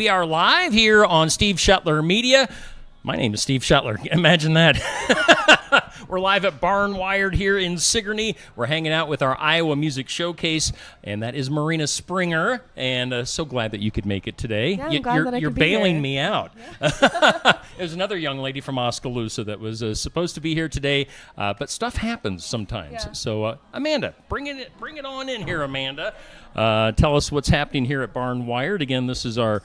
We are live here on Steve Shetler Media. My name is Steve Shetler. Imagine that. We're live at Barnwired here in Sigourney. We're hanging out with our Iowa Music Showcase, and that is Marina Springer. And so glad that you could make it today. Yeah, I'm glad that I you're could be bailing here. me out. Yeah. There's another young lady from Oskaloosa that was supposed to be here today, but stuff happens sometimes. Yeah. So, Amanda, bring it on in here, Amanda. Tell us what's happening here at Barnwired. Again, this is our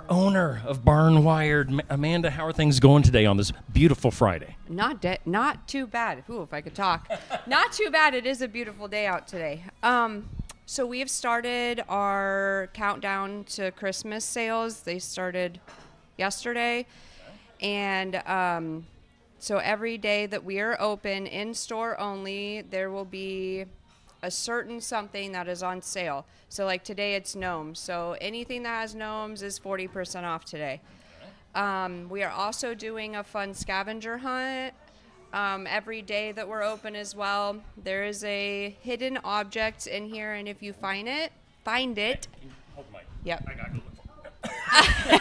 owner of Barnwired. Amanda, how are things going today on this beautiful Friday? Not too bad. Ooh, if I could talk. Not too bad. It is a beautiful day out today. So we have started our countdown to Christmas sales. They started yesterday. And so every day that we are open, in-store only, there will be a certain something that is on sale. So like today it's gnomes. So anything that has gnomes is 40% off today. We are also doing a fun scavenger hunt every day that we're open as well. There is a hidden object in here, and if you find it. Hold the mic. Yep. I got to look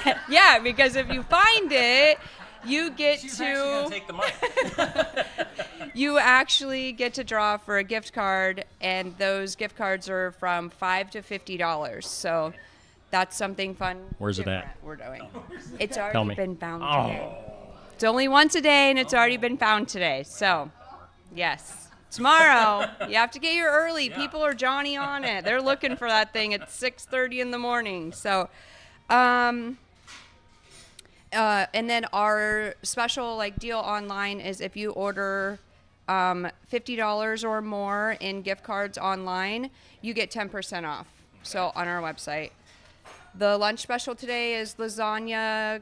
for it. Yeah, because if you find it, you get She's actually going to take the mic. You actually get to draw for a gift card, and those gift cards are from $5 to $50. So that's something fun. Where's it different at? We're doing. It's Tell already me. been found Oh. today. It's only once a day, and it's already been found today. So, yes. Tomorrow, you have to get here early. Yeah. People are Johnny on it. They're looking for that thing at 6:30 in the morning. So, and then our special deal online is if you order $50 or more in gift cards online, you get 10% off. So on our website. The lunch special today is lasagna,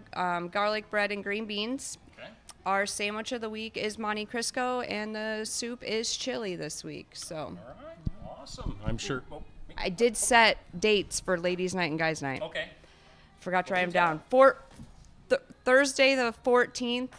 garlic bread, and green beans. Okay. Our sandwich of the week is Monte Cristo, and the soup is chili this week. So All right. Awesome. I'm sure. Oh, I did set dates for ladies' night and guys' night. okay. Forgot to write them down. Thursday the 14th,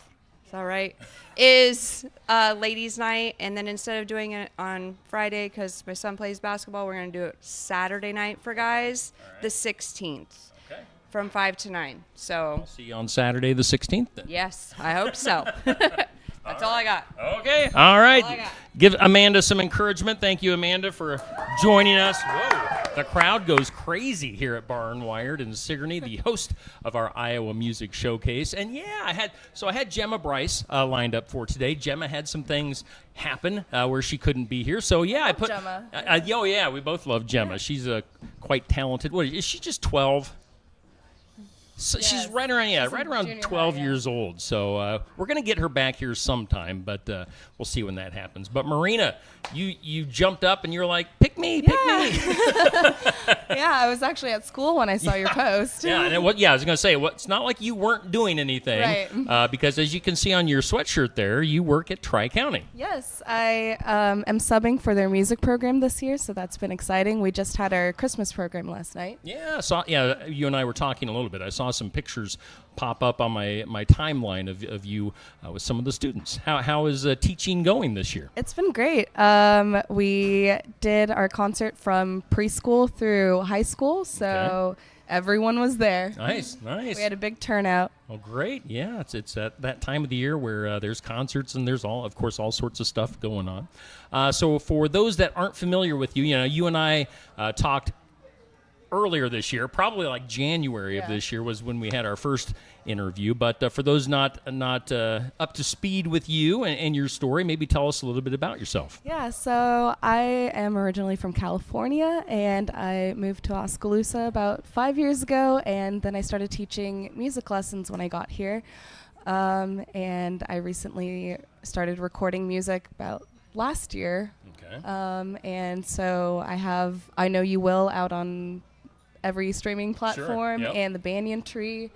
is that right? Is ladies' night, and then instead of doing it on Friday because my son plays basketball, we're going to do it Saturday night for guys, the 16th, Okay. from 5 to 9. So, See you on Saturday the 16th then. yes, I hope so. That's all I got. Okay. All right. All I got. Give Amanda some encouragement. Thank you, Amanda, for joining us. Whoa. The crowd goes crazy here at Barnwired in Sigourney, the host of our Iowa Music Showcase. And yeah, I had Gemma Bryce lined up for today. Gemma had some things happen where she couldn't be here. So yeah, I put Gemma. Oh yeah, we both love Gemma. She's quite talented. What is she, just 12? So Yes. she's right around, She's right in around junior 12 high, yeah. years old. So we're going to get her back here sometime, but we'll see when that happens. But Marina, you jumped up and you're like, pick me. Yeah, I was actually at school when I saw your post. Yeah, and I was going to say, it's not like you weren't doing anything, Right. because as you can see on your sweatshirt there, you work at Tri-County. Yes, I am subbing for their music program this year, so that's been exciting. We just had our Christmas program last night. Yeah, you and I were talking a little bit. I saw some pictures pop up on my timeline of you with some of the students. How is teaching going this year? It's been great. We did our concert from preschool through high school, so everyone was there. Nice. We had a big turnout. Well, great. Yeah, it's at that time of the year where there's concerts and there's all sorts of stuff going on. So for those that aren't familiar with you, you and I talked earlier this year, probably like January of Yeah. this year was when we had our first interview. But for those not up to speed with you and your story, maybe tell us a little bit about yourself. Yeah, so I am originally from California, and I moved to Oskaloosa about 5 years ago, and then I started teaching music lessons when I got here. And I recently started recording music about last year. Okay. And so I Know You Will out on every streaming platform, yep. and the Banyan Tree.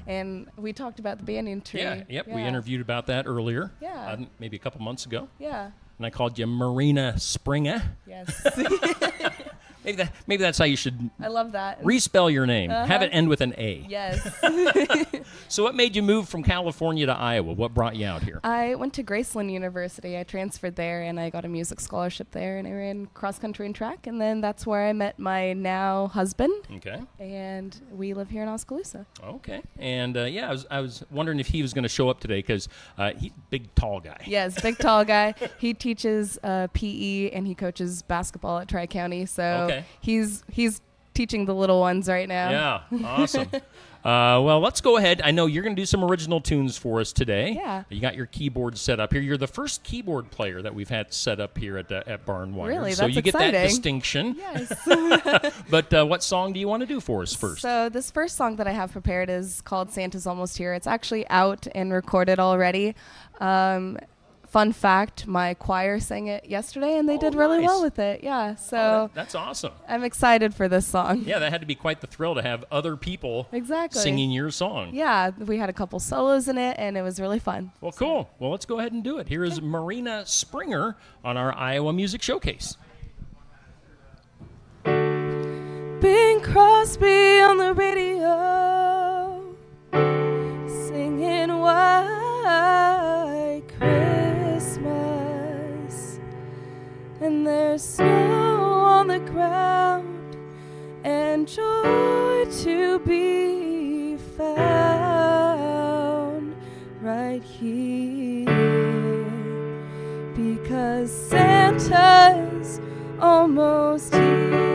And we talked about the Banyan Tree. Yeah. Yep. We interviewed about that earlier. Yeah. Maybe a couple months ago. Yeah. And I called you Marina Springer. Yes. Maybe that's how you should I love that. respell your name. Have it end with an A. Yes. So what made you move from California to Iowa? What brought you out here? I went to Graceland University. I transferred there, and I got a music scholarship there, and I ran cross country and track, and then that's where I met my now husband, Okay. and we live here in Oskaloosa. Okay. And I was wondering if he was going to show up today because he's a big, tall guy. Yes, big tall guy. He teaches PE and he coaches basketball at Tri-County, so Okay. he's teaching the little ones right now. Yeah, awesome. Well, let's go ahead. I know you're going to do some original tunes for us today. Yeah. You got your keyboard set up here. You're the first keyboard player that we've had set up here at Barn Wired. Really? So That's you get that exciting. distinction. Yes. But what song do you want to do for us first? So this first song that I have prepared is called Santa's Almost Here. It's actually out and recorded already. Fun fact, my choir sang it yesterday and they did really nice. well with it. Yeah, so That's awesome. I'm excited for this song. Yeah, that had to be quite the thrill to have other people Exactly. singing your song. Yeah, we had a couple solos in it and it was really fun. Well, cool. Well, let's go ahead and do it. Here is Marina Springer on our Iowa Music Showcase. Bing Crosby on the radio, singing White Christmas. And there's snow on the ground and joy to be found right here, because Santa's almost here.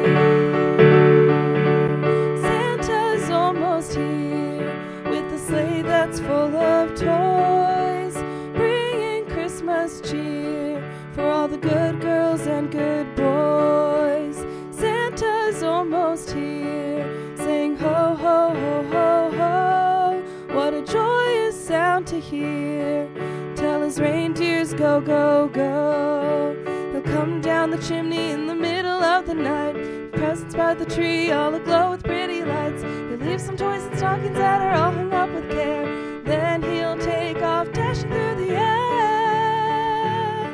Santa's almost here with a sleigh that's full of toys, bringing Christmas cheer for all the good girls and good boys. Santa's almost here, saying ho, ho, ho, ho, ho. What a joyous sound to hear. Tell his reindeers go, go, go. He'll come down the chimney in the middle of the night. Presents by the tree, all aglow with pretty lights. He'll leave some toys and stockings that are all hung up with care. Then he'll take off, dashing through the air.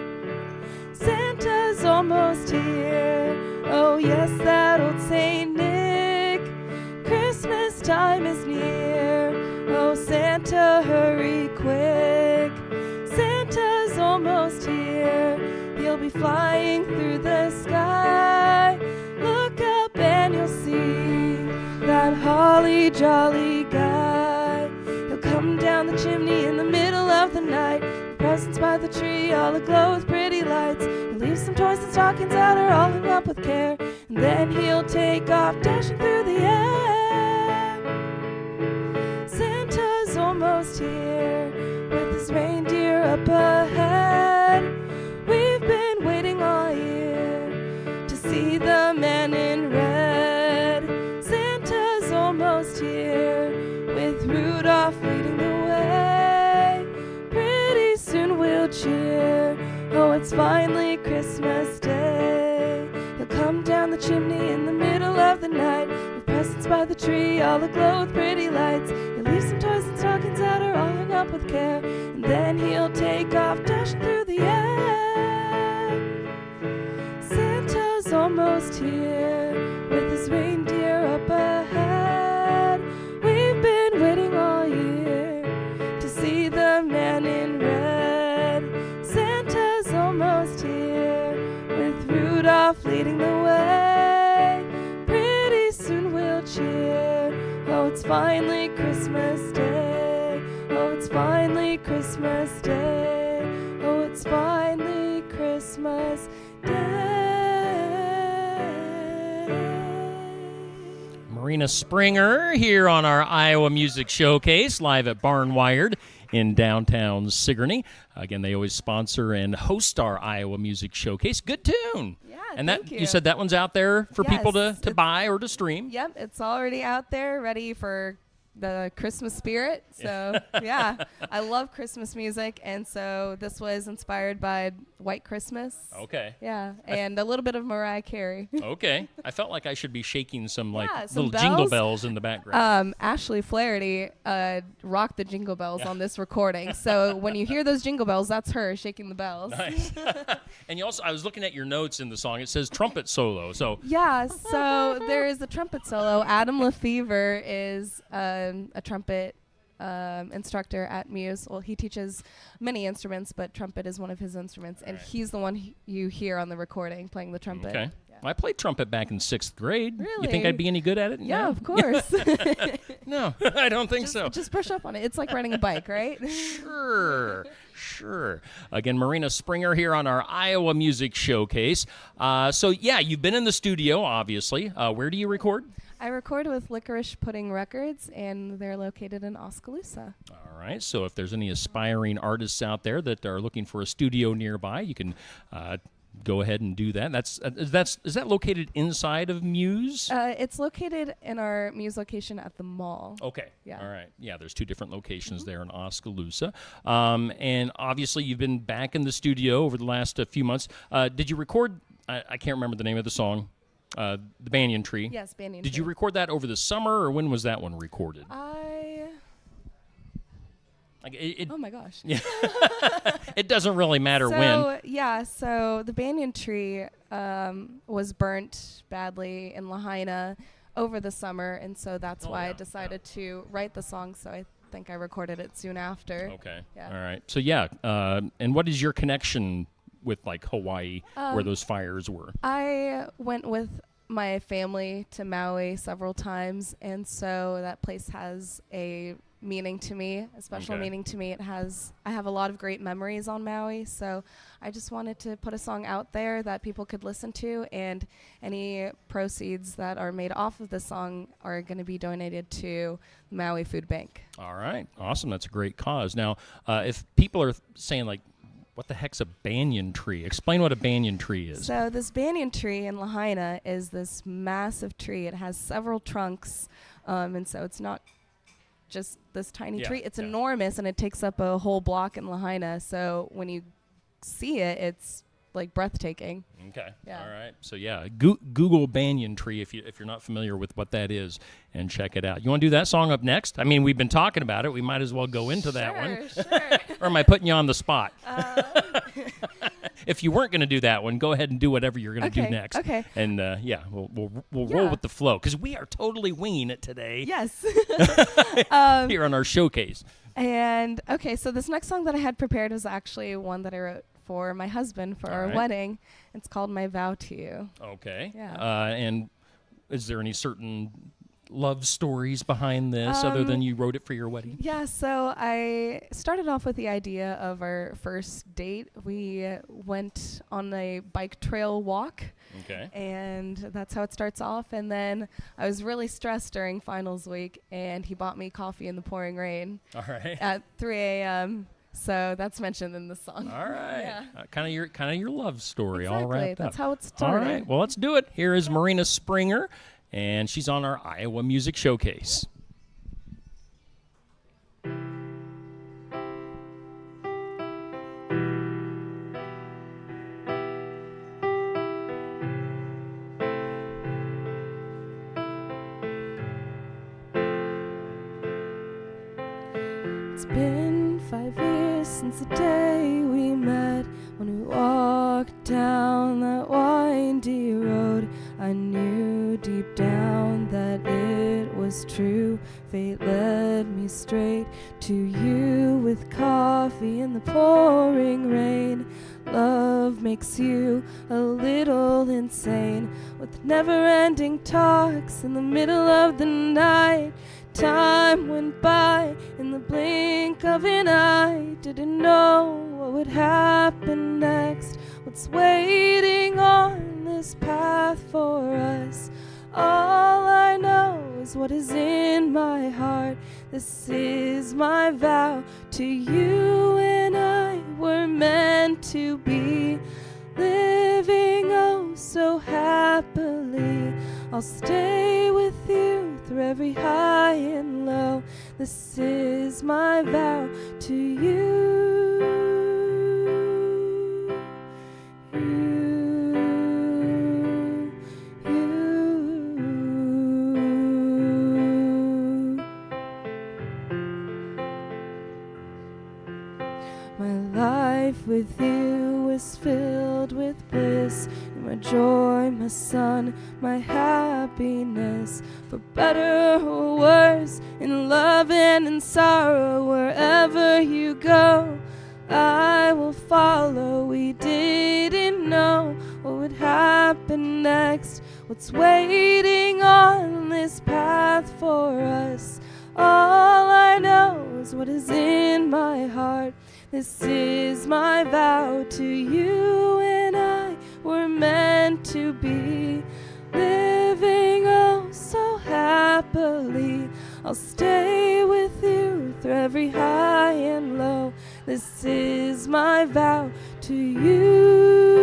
Santa's almost here. Oh yes, that old Saint Nick. Christmas time is near. Oh Santa, hurry quick. Santa's almost here. He'll be flying through the sky. Look up and you'll see that holly jolly guy. He'll come down the chimney in the middle of the night. Presents by the tree, all aglow with pretty lights. He'll leave some toys and stockings that are all hung up with care. And then he'll take off, dashing through the air. Santa's almost here with his reindeer up ahead. We've been waiting all year to see the man in red. Santa's almost here with Rudolph leading the way. Pretty soon we'll cheer. Oh, it's finally Christmas Day. He'll come down the chimney in the middle of the night with presents by the tree, all aglow with pretty lights. He'll leave some toys and stockings that are all hung up with care. And then he'll take off, dashing through the air. Santa's almost here with his reindeer up ahead. We've been waiting all year to see the man in red. Santa's almost here with Rudolph leading the way. Pretty soon we'll cheer. Oh, it's finally Christmas Day. Oh, it's finally Christmas Day. Oh, it's finally Christmas Day. Marina Springer here on our Iowa Music Showcase, live at Barn Wired in downtown Sigourney. Again, they always sponsor and host our Iowa Music Showcase. Good tune. Yeah, and thank that you. said that one's out there for Yes, people to it's- buy or to stream. Yep, it's already out there, ready for the Christmas spirit. So yeah, I love Christmas music, and so this was inspired by White Christmas. Okay. Yeah, and a little bit of Mariah Carey. Okay. I felt like I should be shaking some Yeah, some little jingle bells. bells in the background. Ashley Flaherty rocked the jingle bells on this recording. So when you hear those jingle bells, that's her shaking the bells. Nice. And you also, I was looking at your notes in the song. It says trumpet solo. So Yeah, so there is a trumpet solo. Adam Lefevre is a trumpet instructor at Muse. Well, he teaches many instruments, but trumpet is one of his instruments, and Right. he's the one you hear on the recording playing the trumpet. okay. Yeah. I played trumpet back in 6th grade. You think Really? I'd be any good at it? Yeah, now? of course. No, I don't think so. Just brush up on it. It's like riding a bike, right? Sure. Again, Marina Springer here on our Iowa Music Showcase. So, yeah, you've been in the studio, obviously. Where do you record? I record with Licorice Pudding Records, and they're located in Oskaloosa. All right. So, if there's any aspiring artists out there that are looking for a studio nearby, you can go ahead and do that. Is that located inside of Muse? It's located in our Muse location at the mall. Okay. Yeah. All right. Yeah, there's 2 different locations there in Oskaloosa. And obviously, you've been back in the studio over the last few months. Did you record? I can't remember the name of the song. The Banyan Tree. Yes, Banyan Did you Tree. record that over the summer, or when was that one recorded? Oh my gosh. It doesn't really matter when. Yeah, so the Banyan Tree was burnt badly in Lahaina over the summer, and so that's why I decided to write the song. So I think I recorded it soon after. Okay. Yeah. All right. So yeah. And what is your connection with like Hawaii, where those fires were? I went with my family to Maui several times, and so that place has a meaning to me, a special Okay. meaning to me. I have a lot of great memories on Maui, so I just wanted to put a song out there that people could listen to, and any proceeds that are made off of this song are going to be donated to the Maui Food Bank. All right. Awesome. That's a great cause. Now, if people are saying like, what the heck's a banyan tree? Explain what a banyan tree is. So this banyan tree in Lahaina is this massive tree. It has several trunks, and so it's not just this tiny Yeah, tree. It's yeah. enormous, and it takes up a whole block in Lahaina. So when you see it, it's like breathtaking. Okay. Yeah. All right. So yeah, Google banyan tree if you're not familiar with what that is, and check it out. You want to do that song up next? I mean, we've been talking about it. We might as well go into that one. Sure. Or am I putting you on the spot? If you weren't going to do that one, go ahead and do whatever you're going to do Okay, next. okay. And yeah, we'll roll Yeah. with the flow, because we are totally winging it today Yes. here on our showcase. And okay, so this next song that I had prepared was actually one that I wrote for my husband for All our right. wedding. It's called My Vow to You. Okay. Yeah. And is there any certain love stories behind this other than you wrote it for your wedding? Yeah, so I started off with the idea of our first date. We went on a bike trail walk, Okay. and that's how it starts off. And then I was really stressed during finals week, and he bought me coffee in the pouring rain All right. at 3 a.m. So that's mentioned in the song. All right. Yeah. Kind of your love story all Exactly. wrapped That's up. how it All started. right. Well, let's do it. Here is Marina Springer, and she's on our Iowa Music Showcase. It's been 5 years since the day we met, when we walked down that windy road. I knew deep down that it was true. Fate led me straight to you with coffee in the pouring rain. Love makes you a little insane, with never-ending talks in the middle of the night. Time went by in the blink of an eye. Didn't know what would happen next. What's waiting on this path for us? All I know is what is in my heart. This is my vow to you, and I were meant to be, living oh so happily I'll stay with you through every high and low. This is my vow to you. My life with you is filled with bliss. You're my joy, my sun, my happiness. For better or worse, in love and in sorrow, wherever you go, I will follow. We didn't know what would happen next, what's waiting on this path for us. All I know is what is in my heart. This is my vow to you and I were meant to be, living oh so happily. I'll stay with you through every high and low. This is my vow to you.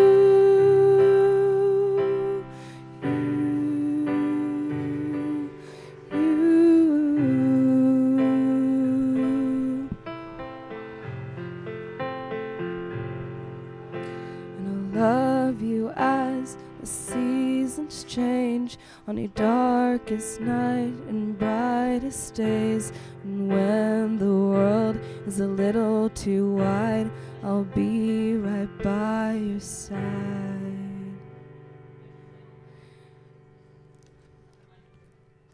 Love you as the seasons change, on your darkest night and brightest days. And when the world is a little too wide, I'll be right by your side.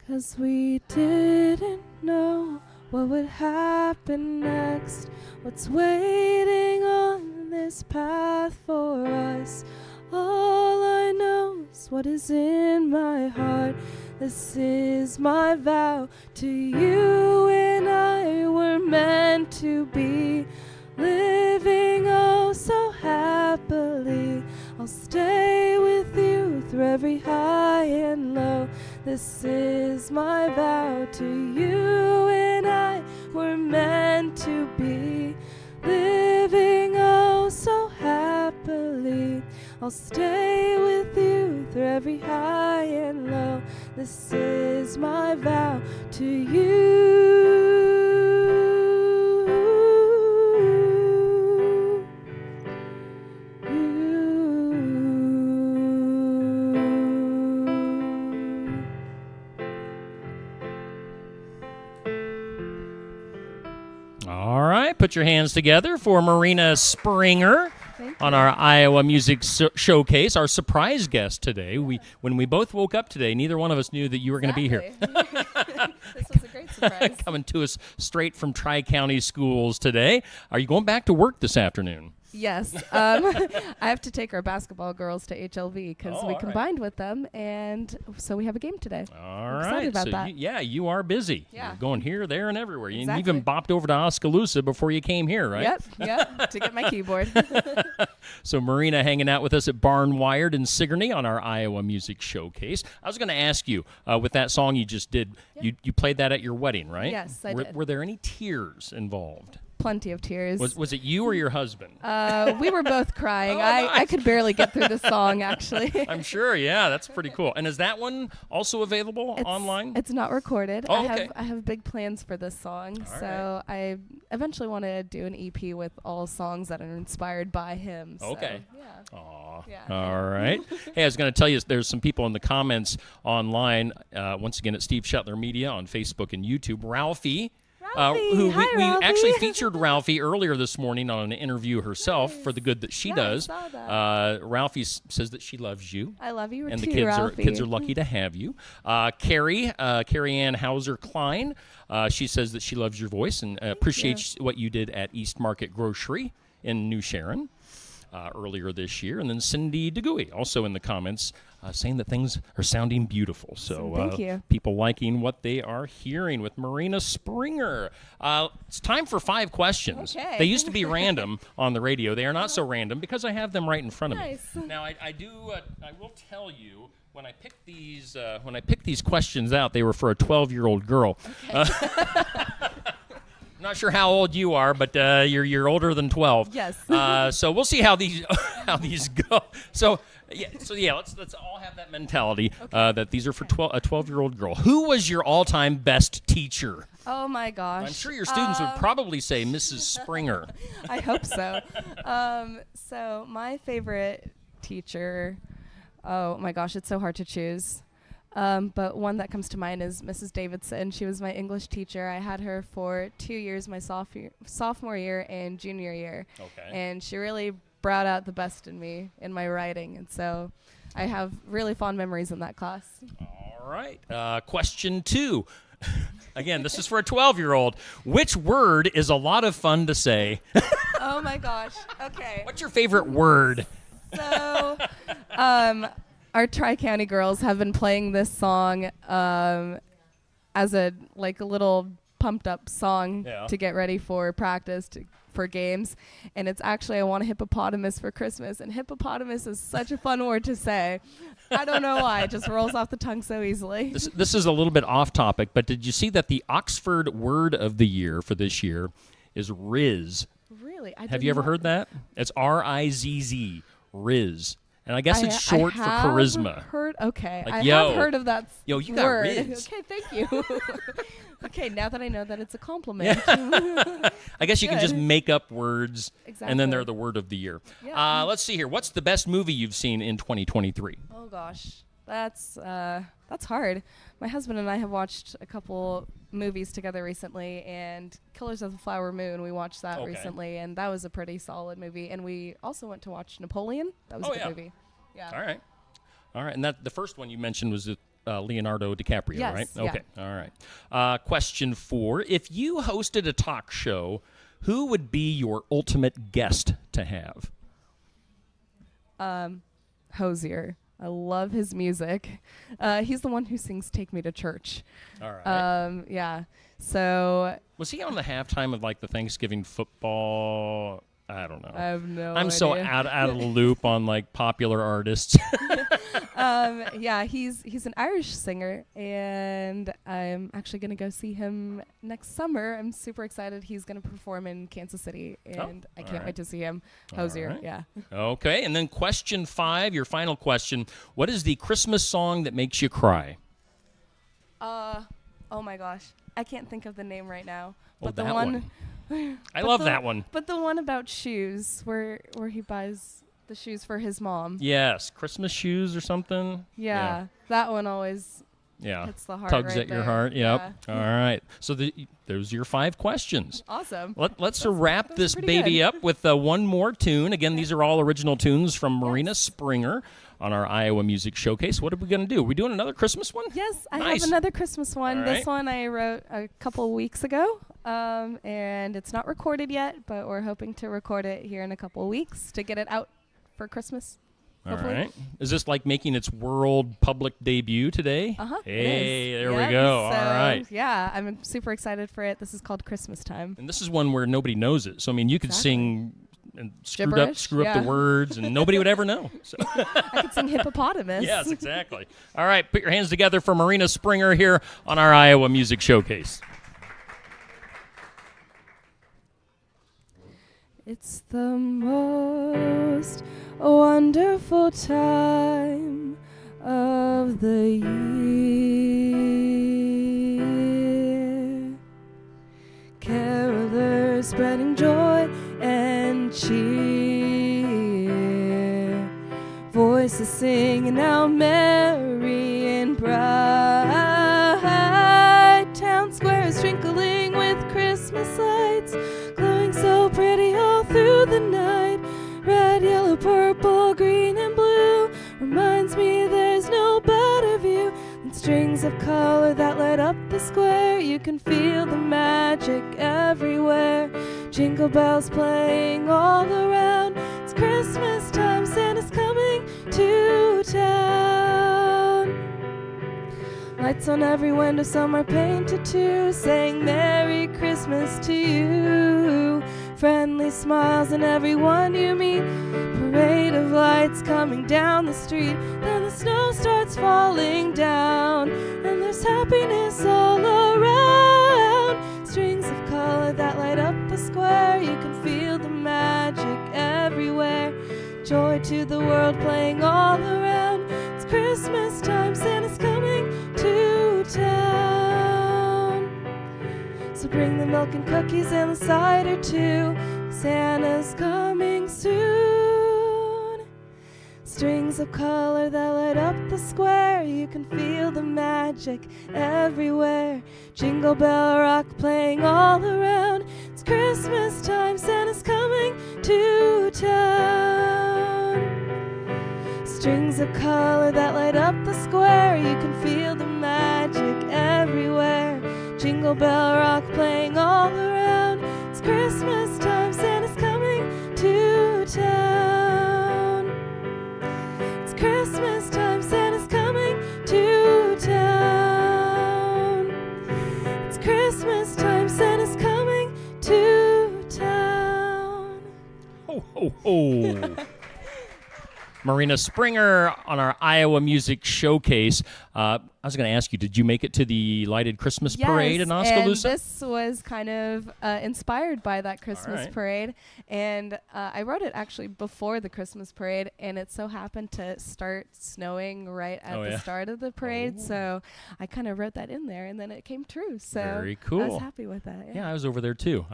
'Cause we didn't know what would happen next, what's waiting on this path for us. All I know is what is in my heart. This is my vow to you and I were meant to be, living oh so happily. I'll stay with you through every high and low. This is my vow to you and I were meant to be, living oh so happily. I'll stay with you through every high and low. This is my vow to you. All right, put your hands together for Marina Springer on our Iowa Music Showcase, our surprise guest today. When we both woke up today, neither one of us knew that you were going to be here. This was a great surprise. Coming to us straight from Tri-County Schools today. Are you going back to work this afternoon? Yes. I have to take our basketball girls to HLV because Oh, we all combined with them, and so we have a game today. All I'm right. excited about so that. you are busy. Yeah. You're going here, there, and everywhere. You Exactly. even bopped over to Oskaloosa before you came here, right? Yep, to get my keyboard. So Marina hanging out with us at Barnwired in Sigourney on our Iowa Music Showcase. I was going to ask you, with that song you just did, you played that at your wedding, right? Yes, I did. Were there any tears involved? Plenty of tears. Was it you or your husband? We were both crying. Oh, I nice. could barely get through the song, actually. I'm sure, yeah, that's pretty cool. And is that one also available online? It's not recorded. Oh, okay. I have big plans for this song, All so I eventually want to do an EP with all songs that are inspired by him. So, Okay. yeah. Aw. Yeah. All right. Hey, I was going to tell you, there's some people in the comments online, once again at Steve Shetler Media on Facebook and YouTube. Ralphie. Who Hi, we Ralphie. actually featured Ralphie earlier this morning on an interview herself for the good that she Yeah, I does. saw that. Ralphie says that she loves you. I love you And too, the Ralphie. kids are lucky to have you. Carrie Ann Hauser Klein, she says that she loves your voice and appreciates what you did at East Market Grocery in New Sharon earlier this year. And then Cindy DeGuy also in the comments saying that things are sounding beautiful. So Thank you. people liking what they are hearing with Marina Springer. It's time for 5 questions. Okay. They used to be random on the radio. They are not so random because I have them right in front of Nice. me. Now I will tell you, when I picked these questions out, they were for a 12-year-old girl. I'm not sure how old you are, but you're older than 12. Yes. So we'll see how these how these go. So let's all have that mentality that these are for a 12-year-old girl. Who was your all-time best teacher? Oh my gosh. I'm sure your students would probably say Mrs. Springer. I hope so. So my favorite teacher, oh my gosh, it's so hard to choose. But one that comes to mind is Mrs. Davidson. She was my English teacher. I had her for 2 years, my sophomore year and junior year. Okay. And she really brought out the best in me in my writing. And so I have really fond memories in that class. All right. Question 2. Again, this is for a 12-year-old. Which word is a lot of fun to say? Oh my gosh. Okay. What's your favorite word? So, our Tri-County girls have been playing this song as a little pumped up song to get ready for practice for games, and it's actually I want a hippopotamus for Christmas, and hippopotamus is such a fun word to say. I don't know why, it just rolls off the tongue so easily. This is a little bit off topic, but did you see that the Oxford word of the year for this year is Riz? Really? Have you ever heard that? It's R-I-Z-Z, Riz. And I guess it's short for charisma. I yo, have heard of that yo, you got word. Riz. Okay, thank you. Okay, now that I know that it's a compliment. I guess you can just make up words, and then they're Exactly. the word of the year. Yeah. Let's see here. What's the best movie you've seen in 2023? Oh gosh, that's hard. My husband and I have watched a couple movies together recently, and Killers of the Flower Moon. We watched that recently, and that was a pretty solid movie. And we also went to watch Napoleon. That was a good movie. Yeah. All right. And that the first one you mentioned was Leonardo DiCaprio, Yes, right? yeah. Okay. All right. Question 4: if you hosted a talk show, who would be your ultimate guest to have? Hosier. I love his music. He's the one who sings "Take Me to Church." All right. Yeah. So Was he on the halftime of like the Thanksgiving football? I don't know. I have no idea. I'm so out of the loop on like popular artists. Yeah, he's an Irish singer, and I'm actually going to go see him next summer. I'm super excited. He's going to perform in Kansas City, and I can't wait to see him. Hosier, right. yeah. Okay, and then question 5, your final question. What is the Christmas song that makes you cry? Oh my gosh, I can't think of the name right now. Oh, But the that one, I love that one. But the one about shoes, where he buys the shoes for his mom. Yes, Christmas shoes or something. Yeah, that one always Yeah. hits the heart. Tugs right at your there. heart. Yep. Yeah. All right. So those are your 5 questions. Awesome. Let's wrap that's this pretty baby good. up with one more tune. Again, these are all original tunes from Marina Springer on our Iowa Music Showcase. What are we going to do? Are we doing another Christmas one? Yes, I Nice. have another Christmas one. All This right. one I wrote a couple weeks ago, and it's not recorded yet, but we're hoping to record it here in a couple weeks to get it out for Christmas. All Hopefully. right. Is this like making its world public debut today? Uh-huh. Hey, it is. there we Yep, go. All so, right. Yeah, I'm super excited for it. This is called Christmas Time. And this is one where nobody knows it. So, I mean, you could Exactly. sing and screw up Gibberish, the yeah. words, and nobody would ever know. So. I could sing hippopotamus. Yes, exactly. All right, put your hands together for Marina Springer here on our Iowa Music Showcase. It's the most wonderful time of the year. Carolers spreading joy and cheer. Voices singing out merry and bright. Town squares twinkling with Christmas lights, glowing so pretty all through the night. Red, yellow, purple, green, and blue reminds me there's no better view than strings of color that light up the square. You can feel the magic everywhere. Jingle bells playing all around. It's Christmas time, Santa's coming to town. Lights on every window, some are painted too, saying Merry Christmas to you. Friendly smiles in everyone you meet. Parade of lights coming down the street. Then the snow starts falling down, and there's happiness all around. Strings of color that light up the square. You can feel the magic everywhere. joy to the world playing all around. It's Christmas time, Santa's coming to town. So bring the milk and cookies and the cider too. Santa's coming soon. Strings of color that light up the square. You can feel the magic everywhere. Jingle bell rock playing all around. It's Christmas time, Santa's coming to town. Strings of color that light up the square. You can feel the magic everywhere. Jingle bell rock playing all around. It's Christmas time, Santa's coming to town. It's Christmas time, Santa's coming to town. It's Christmas time, Santa's coming to town. Ho, ho, ho. Marina Springer on our Iowa Music Showcase. I was going to ask you, did you make it to the lighted Christmas parade in Oskaloosa? And this was kind of inspired by that Christmas right. parade. And I wrote it actually before the Christmas parade, and it so happened to start snowing right at the start of the parade. So I kind of wrote that in there, and then it came true. So Very cool. I was happy with that. Yeah, I was over there too.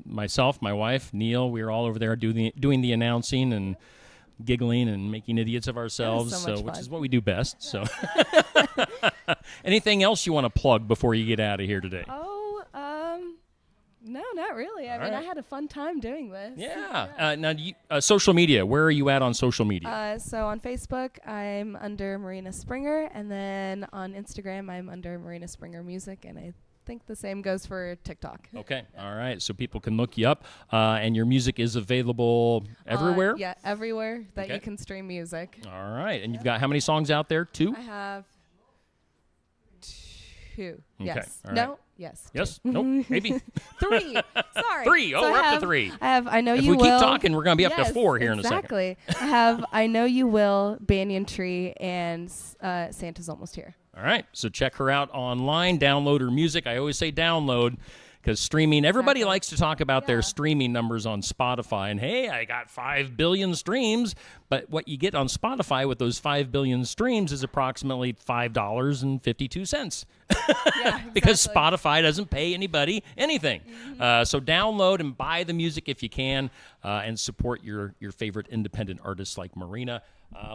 Myself, my wife, Neil, we were all over there doing the announcing and giggling and making idiots of ourselves, so much which fun. is what we do best. So, anything else you want to plug before you get out of here today? Oh, no, not really. I mean, I had a fun time doing this. Yeah. Now, social media. Where are you at on social media? So on Facebook, I'm under Marina Springer, and then on Instagram, I'm under Marina Springer Music, and I think the same goes for TikTok. Okay. All right. So people can look you up, and your music is available everywhere? Yeah, everywhere that Okay. you can stream music. All right. And you've got how many songs out there? 2? I have 2. Okay, Yes. all right. No. Yes. Yes? Nope. Maybe? 3. Sorry. 3. Oh, So we're I up to have- 3. I have I Know If You we Will. keep talking, we're going to be up to Yes, 4 here in a second. Exactly. I have I Know You Will, Banyan Tree, and Santa's Almost Here. All right. So check her out online. Download her music. I always say download because streaming, everybody Exactly. likes to talk about their Yeah. streaming numbers on Spotify. And hey, I got 5 billion streams. But what you get on Spotify with those 5 billion streams is approximately $5.52. Yeah, Because exactly. Spotify doesn't pay anybody anything. So download and buy the music if you can, and support your favorite independent artists like Marina.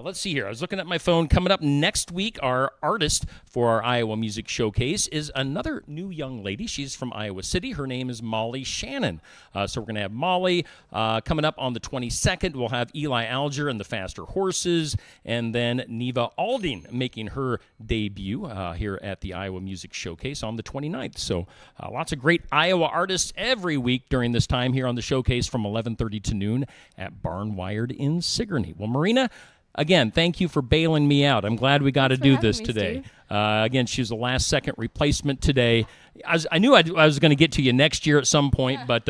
Let's see here. I was looking at my phone. Coming up next week, our artist for our Iowa Music Showcase is another new young lady. She's from Iowa City. Her name is Molly Shannon. So we're going to have Molly coming up on the 22nd. We'll have Eli Alger and the Faster Horses, and then Neva Alding making her debut here at the Iowa Music Showcase on the 29th. So lots of great Iowa artists every week during this time here on the showcase from 11:30 to noon at Barnwired in Sigourney. Well, Marina, again, thank you for bailing me out. I'm glad we got to Thanks for do having this me, today. Steve. Again, she was a last-second replacement today. I knew I was going to get to you next year at some point, but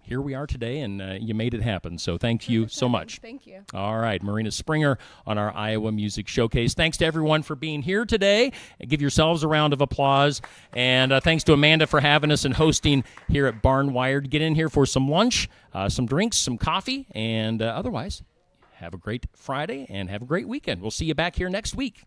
here we are today, and you made it happen. So thank you so much. Thank you. All right, Marina Springer on our Iowa Music Showcase. Thanks to everyone for being here today. Give yourselves a round of applause. And thanks to Amanda for having us and hosting here at Barnwired. Get in here for some lunch, some drinks, some coffee, and otherwise, have a great Friday and have a great weekend. We'll see you back here next week.